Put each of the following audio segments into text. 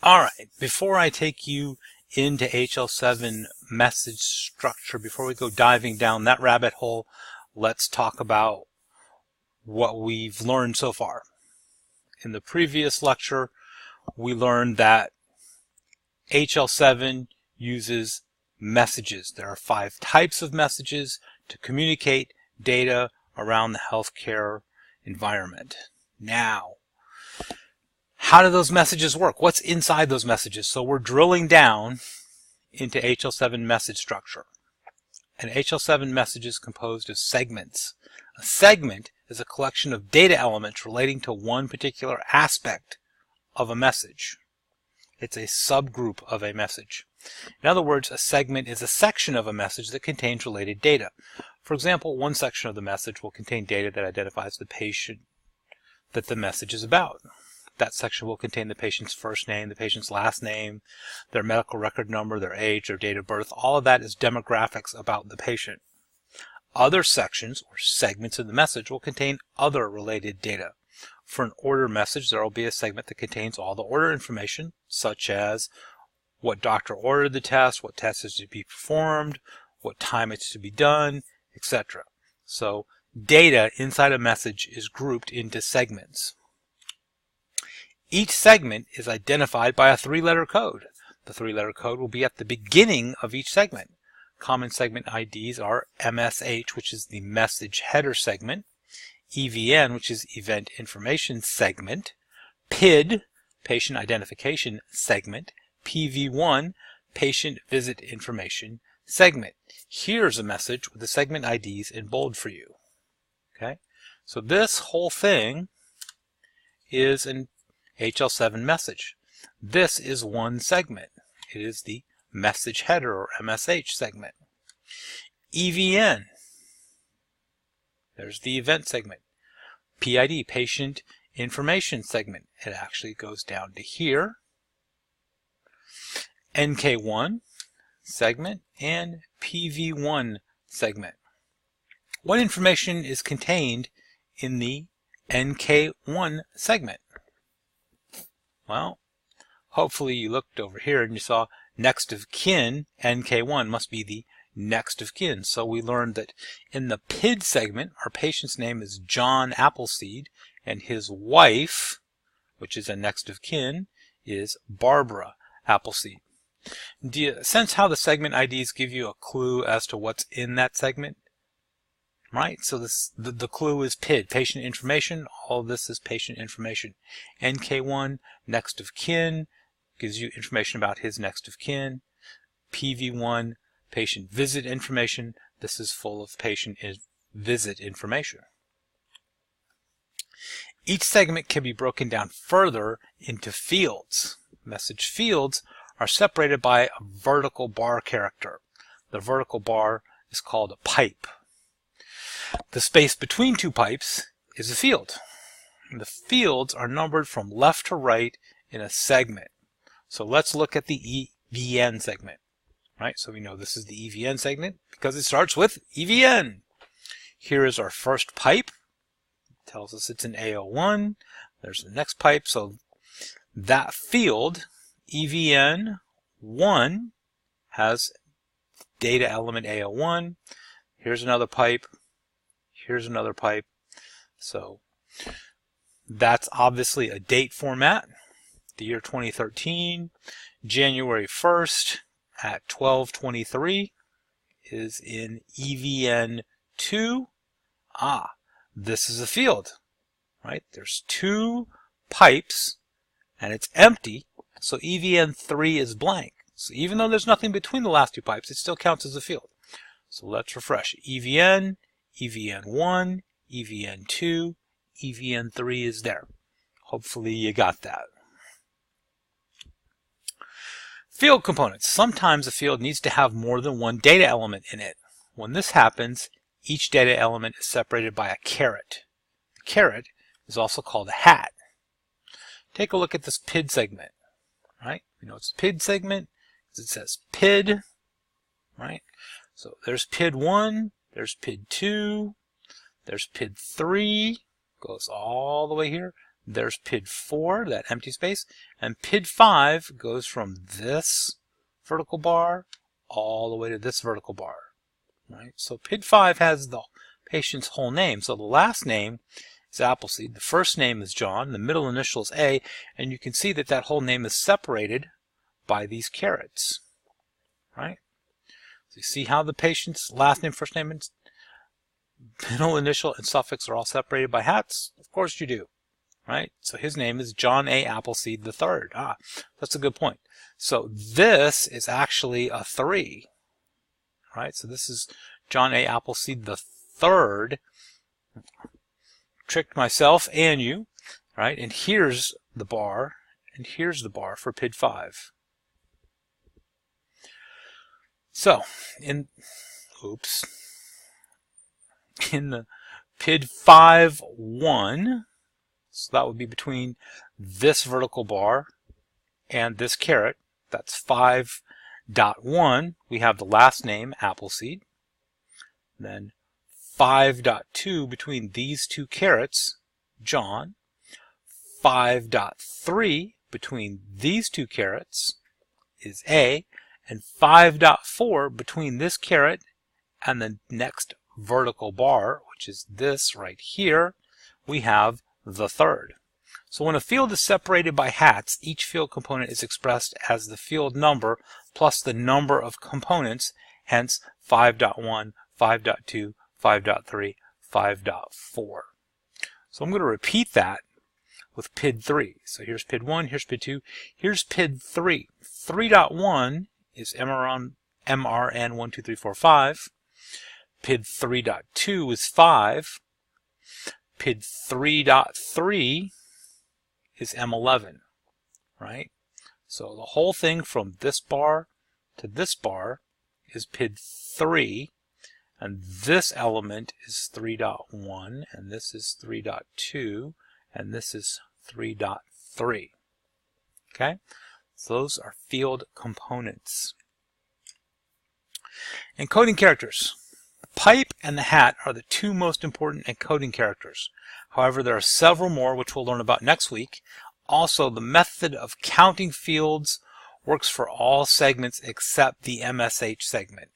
All right, before I take you into HL7 message structure, before we go diving down that rabbit hole, let's talk about what we've learned so far. In the previous lecture, we learned that HL7 uses messages. There are 5 types of messages to communicate data around the healthcare environment. Now, how do those messages work? What's inside those messages? So we're drilling down into HL7 message structure. An HL7 message is composed of segments. A segment is a collection of data elements relating to one particular aspect of a message. It's a subgroup of a message. In other words, a segment is a section of a message that contains related data. For example, one section of the message will contain data that identifies the patient that the message is about. That section will contain the patient's first name, the patient's last name, their medical record number, their age, their date of birth. All of that is demographics about the patient. Other sections or segments of the message will contain other related data. For an order message, there will be a segment that contains all the order information, such as what doctor ordered the test, what test is to be performed, what time it's to be done, etc. So data inside a message is grouped into segments. Each segment is identified by a 3-letter code. The 3-letter code will be at the beginning of each segment. Common segment IDs are MSH, which is the message header segment, EVN, which is event information segment, PID, patient identification segment, PV1, patient visit information segment. Here's a message with the segment IDs in bold for you. Okay, so this whole thing is an HL7 message. This is one segment. It is the message header or MSH segment. EVN, there's the event segment. PID, patient information segment. It actually goes down to here. NK1 segment and PV1 segment. What information is contained in the NK1 segment? Well, hopefully you looked over here and you saw next of kin. NK1 must be the next of kin. So we learned that in the PID segment, our patient's name is John Appleseed, and his wife, which is a next of kin, is Barbara Appleseed. Do you sense how the segment IDs give you a clue as to what's in that segment? Right? So the clue is PID, patient information. All of this is patient information. NK1, next of kin, gives you information about his next of kin. PV1, patient visit information. This is full of patient visit information. Each segment can be broken down further into fields. Message fields are separated by a vertical bar character. The vertical bar is called a pipe. The space between two pipes is a field. The fields are numbered from left to right in a segment. So let's look at the EVN segment. Right? So we know this is the EVN segment because it starts with EVN. Here is our first pipe. It tells us it's an AO1. There's the next pipe. So that field, EVN1, has data element AO1. Here's another pipe. Here's another pipe. So that's obviously a date format. The year 2013, January 1st at 12:23 is in EVN2. This is a field, right? There's 2 pipes and it's empty, so EVN3 is blank. So even though there's nothing between the last 2 pipes, it still counts as a field. So let's refresh. EVN, EVN1, EVN2, EVN3 is there. Hopefully you got that. Field components. Sometimes a field needs to have more than one data element in it. When this happens, each data element is separated by a caret. The caret is also called a hat. Take a look at this PID segment. Right? We know it's a PID segment because it says PID. Right? So there's PID1, there's PID2, there's PID3, goes all the way here. There's PID 4, that empty space, and PID 5 goes from this vertical bar all the way to this vertical bar. Right? So PID 5 has the patient's whole name. So the last name is Appleseed, the first name is John, the middle initial is A, and you can see that that whole name is separated by these carets. Right? So you see how the patient's last name, first name, and middle initial and suffix are all separated by hats? Of course you do. Right? So his name is John A. Appleseed III. That's a good point. So this is actually a 3. Right? So this is John A. Appleseed III. Tricked myself and you. Right? And here's the bar, and here's the bar for PID 5. So, in the PID 5-1, so that would be between this vertical bar and this caret, that's 5.1, we have the last name, Appleseed. Then 5.2 between these two carets, John. 5.3 between these two carets is A. And 5.4 between this caret and the next vertical bar, which is this right here, we have the third. So when a field is separated by hats, each field component is expressed as the field number plus the number of components, hence 5.1, 5.2, 5.3, 5.4. So I'm going to repeat that with PID 3. So here's PID 1, here's PID 2, here's PID 3. 3.1 is MRN 1, 2, 3, 4, 5. PID 3.2 is 5. PID 3.3 is M11, right? So the whole thing from this bar to this bar is PID 3, and this element is 3.1, and this is 3.2, and this is 3.3. Okay? So those are field components. Encoding characters. The pipe and the hat are the two most important encoding characters. However, there are several more which we'll learn about next week. Also, the method of counting fields works for all segments except the MSH segment.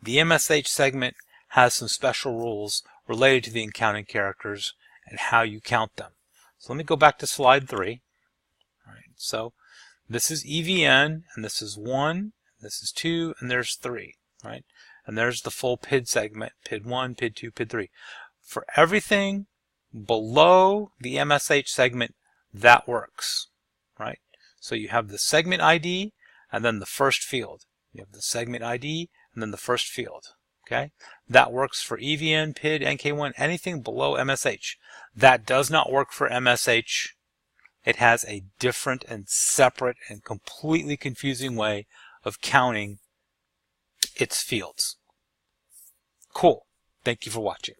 The MSH segment has some special rules related to the encoding characters and how you count them. So let me go back to slide 3. All right, so this is EVN, and this is 1, this is 2, and there's 3, right? And there's the full PID segment, PID 1, PID 2, PID 3. For everything below the MSH segment, that works, right? So you have the segment ID, and then the first field. You have the segment ID, and then the first field, okay? That works for EVN, PID, NK1, anything below MSH. That does not work for MSH. It has a different and separate and completely confusing way of counting its fields. Cool. Thank you for watching.